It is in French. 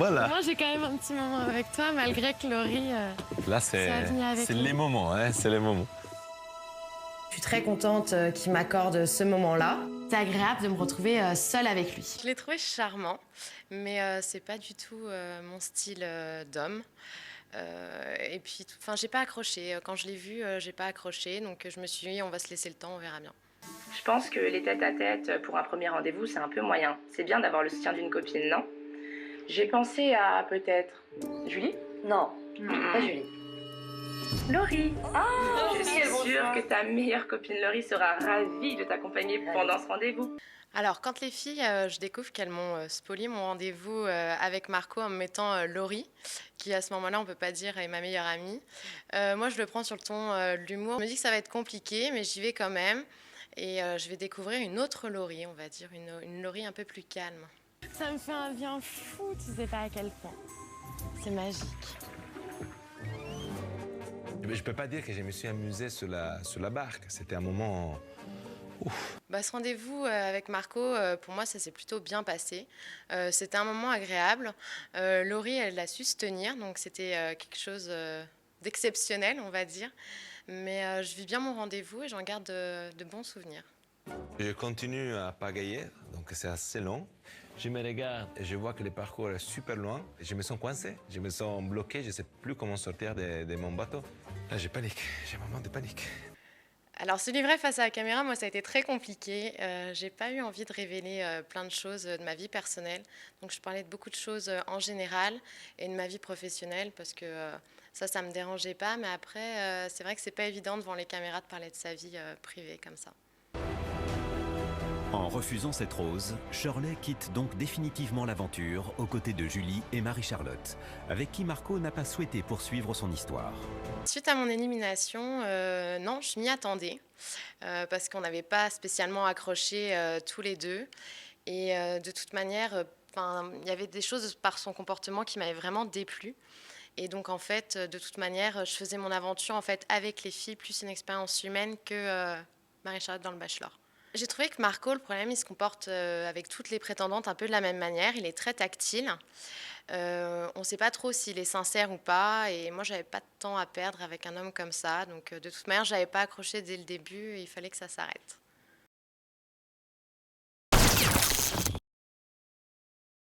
Voilà. Moi, j'ai quand même un petit moment avec toi, malgré que Laurie Là, soit venue avec c'est nous. les moments, hein, c'est les moments. Je suis très contente qu'il m'accorde ce moment-là. C'est agréable de me retrouver seule avec lui. Je l'ai trouvé charmant, mais c'est pas du tout mon style d'homme. Et puis, enfin, j'ai pas accroché. Quand je l'ai vu, j'ai pas accroché. Donc, je me suis dit, on va se laisser le temps, on verra bien. Je pense que les tête-à-tête pour un premier rendez-vous, c'est un peu moyen. C'est bien d'avoir le soutien d'une copine, non? J'ai pensé à peut-être Julie? Non, pas Julie. Laurie. Je suis sûre que ta meilleure copine Laurie sera ravie de t'accompagner pendant ce rendez-vous. Alors, quand les filles, je découvre qu'elles m'ont spolié mon rendez-vous avec Marco en me mettant Laurie, qui à ce moment-là, on peut pas dire est ma meilleure amie. Moi, je le prends sur le ton de l'humour. Je me dis que ça va être compliqué, mais j'y vais quand même. Et je vais découvrir une autre Laurie, on va dire, une Laurie un peu plus calme. Ça me fait un bien fou, tu sais pas à quel point. C'est magique. Je peux pas dire que je me suis amusé sur la barque. C'était un moment... Ce rendez-vous avec Marco, pour moi, ça s'est plutôt bien passé. C'était un moment agréable. Laurie, elle a su se tenir, donc c'était quelque chose d'exceptionnel, on va dire. Mais je vis bien mon rendez-vous et j'en garde de bons souvenirs. Je continue à pagayer, donc c'est assez long. Je me regarde et je vois que le parcours est super loin. Je me sens coincé, je me sens bloqué, je ne sais plus comment sortir de mon bateau. Là, j'ai panique, j'ai un moment de panique. Alors, se livrer face à la caméra, moi, ça a été très compliqué. J'ai pas eu envie de révéler plein de choses de ma vie personnelle. Donc, je parlais de beaucoup de choses en général et de ma vie professionnelle parce que ça me dérangeait pas. Mais après, c'est vrai que c'est pas évident devant les caméras de parler de sa vie privée comme ça. En refusant cette rose, Shirley quitte donc définitivement l'aventure aux côtés de Julie et Marie-Charlotte, avec qui Marco n'a pas souhaité poursuivre son histoire. Suite à mon élimination, non, je m'y attendais parce qu'on n'avait pas spécialement accroché tous les deux. Et de toute manière, il y avait des choses par son comportement qui m'avaient vraiment déplu. Et donc, en fait, de toute manière, je faisais mon aventure en fait, avec les filles, plus une expérience humaine que Marie-Charlotte dans le Bachelor. J'ai trouvé que Marco, le problème, il se comporte avec toutes les prétendantes un peu de la même manière. Il est très tactile. On ne sait pas trop s'il est sincère ou pas. Et moi, je n'avais pas de temps à perdre avec un homme comme ça. Donc, de toute manière, je n'avais pas accroché dès le début et il fallait que ça s'arrête.